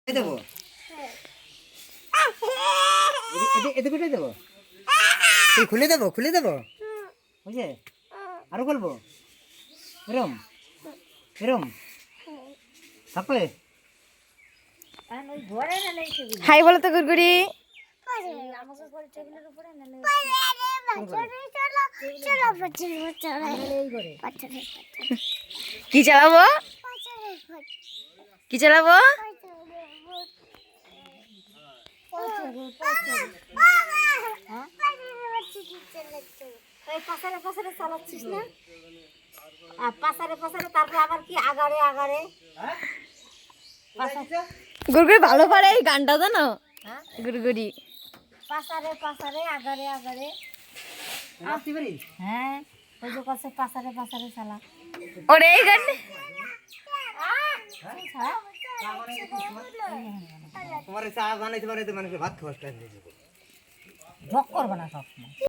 দেবো এদিকে দেবো খুলে দেবো বুঝলে আরো বলবো এরম এরম থাকলে হাই বলো তো গুড়গুড়ি। কি চালাবো কি চালাবো? চালাচ্ছিস না পাশারে তারপরে আবার কি আগারে আগারে গুড়গুড়ি ভালো পারে এই গানটা জানো? গুড়গুড়ি পাশারে আগারে আগারে হ্যাঁ ওই যে কাছে পাশারে চালা ওরে এই গান তোমার চা বানাইতে বানাইতে মানুষের ভাত খাওয়া ঢক করবে না সবসময়।